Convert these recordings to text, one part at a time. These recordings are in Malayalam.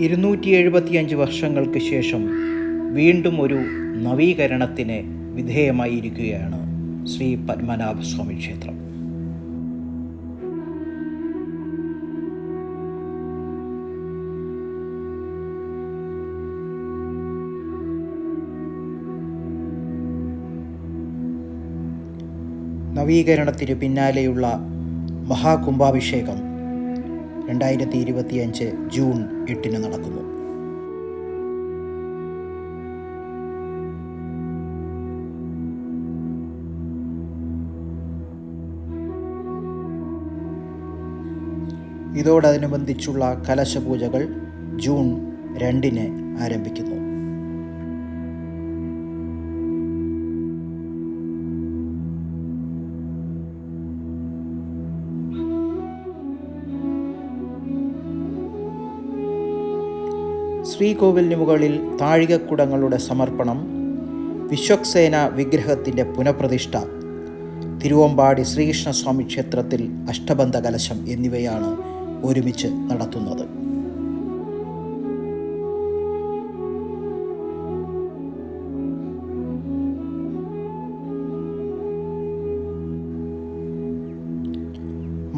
275 വർഷങ്ങൾക്ക് ശേഷം വീണ്ടും ഒരു നവീകരണത്തിന് വിധേയമായിരിക്കുകയാണ് ശ്രീ പത്മനാഭസ്വാമി ക്ഷേത്രം. നവീകരണത്തിന് പിന്നാലെയുള്ള മഹാകുംഭാഭിഷേകം 2025 ജൂൺ 8 നടക്കുന്നു. ഇതോടനുബന്ധിച്ചുള്ള കലശപൂജകൾ ജൂൺ 2 ആരംഭിക്കുന്നു. ശ്രീകോവിലിന് മുകളിൽ താഴികക്കുടങ്ങളുടെ സമർപ്പണം, വിശ്വക്സേന വിഗ്രഹത്തിൻ്റെ പുനഃപ്രതിഷ്ഠ, തിരുവമ്പാടി ശ്രീകൃഷ്ണസ്വാമി ക്ഷേത്രത്തിൽ അഷ്ടബന്ധ കലശം എന്നിവയാണ് ഒരുമിച്ച് നടത്തുന്നത്.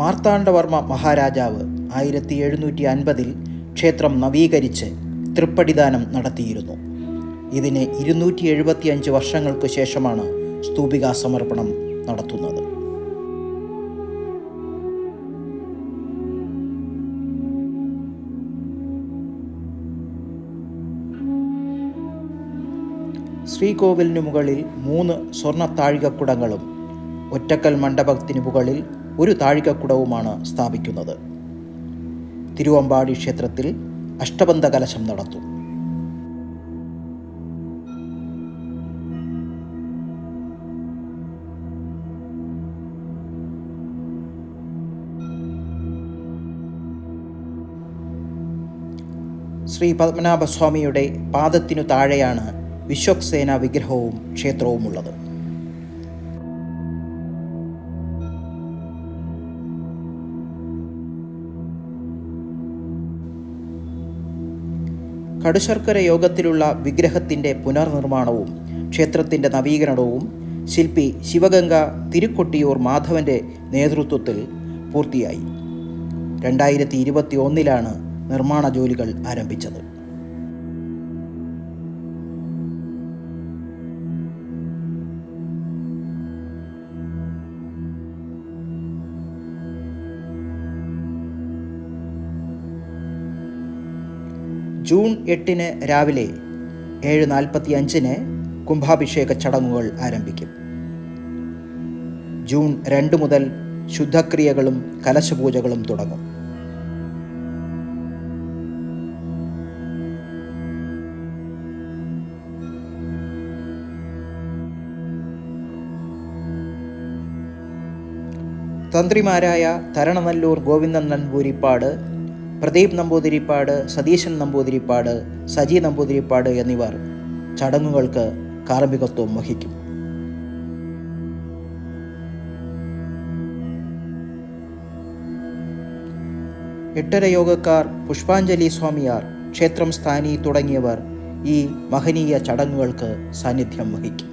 മാർത്താണ്ഡവർമ്മ മഹാരാജാവ് 1750 ക്ഷേത്രം നവീകരിച്ച് തൃപ്പടിദാനം നടത്തിയിരുന്നു. ഇതിന് 275 വർഷങ്ങൾക്ക് ശേഷമാണ് സ്തൂപികാ സമർപ്പണം നടത്തുന്നത്. ശ്രീകോവിലിനു മുകളിൽ 3 സ്വർണ്ണ താഴികക്കുടങ്ങളും ഒറ്റക്കൽ മണ്ഡപത്തിന് മുകളിൽ 1 താഴികക്കുടവുമാണ് സ്ഥാപിക്കുന്നത്. തിരുവമ്പാടി ക്ഷേത്രത്തിൽ അഷ്ടബന്ധ കലശം നടത്തും. ശ്രീ പത്മനാഭസ്വാമിയുടെ പാദത്തിനു താഴെയാണ് വിശ്വക്സേന വിഗ്രഹവും ക്ഷേത്രവുമുള്ളത്. കടുശർക്കര യോഗത്തിലുള്ള വിഗ്രഹത്തിൻ്റെ പുനർനിർമ്മാണവും ക്ഷേത്രത്തിൻ്റെ നവീകരണവും ശില്പി ശിവഗംഗ തിരുക്കൊട്ടിയൂർ മാധവൻ്റെ നേതൃത്വത്തിൽ പൂർത്തിയായി. 2021 നിർമ്മാണ ജോലികൾ ആരംഭിച്ചത്. ജൂൺ 8 രാവിലെ 7:45 കുംഭാഭിഷേക ചടങ്ങുകൾ ആരംഭിക്കും. ജൂൺ 2 മുതൽ ശുദ്ധക്രിയകളും കലശപൂജകളും തുടങ്ങും. തന്ത്രിമാരായ തരണനല്ലൂർ ഗോവിന്ദൻ നമ്പൂതിരിപ്പാട്, പ്രദീപ് നമ്പൂതിരിപ്പാട്, സതീശൻ നമ്പൂതിരിപ്പാട്, സജി നമ്പൂതിരിപ്പാട് എന്നിവർ ചടങ്ങുകൾക്ക് കാർമ്മികത്വം വഹിക്കും. എട്ടര യോഗക്കാർ, പുഷ്പാഞ്ജലി സ്വാമിയാർ, ക്ഷേത്രം സ്ഥാനി തുടങ്ങിയവർ ഈ മഹനീയ ചടങ്ങുകൾക്ക് സാന്നിധ്യം വഹിക്കും.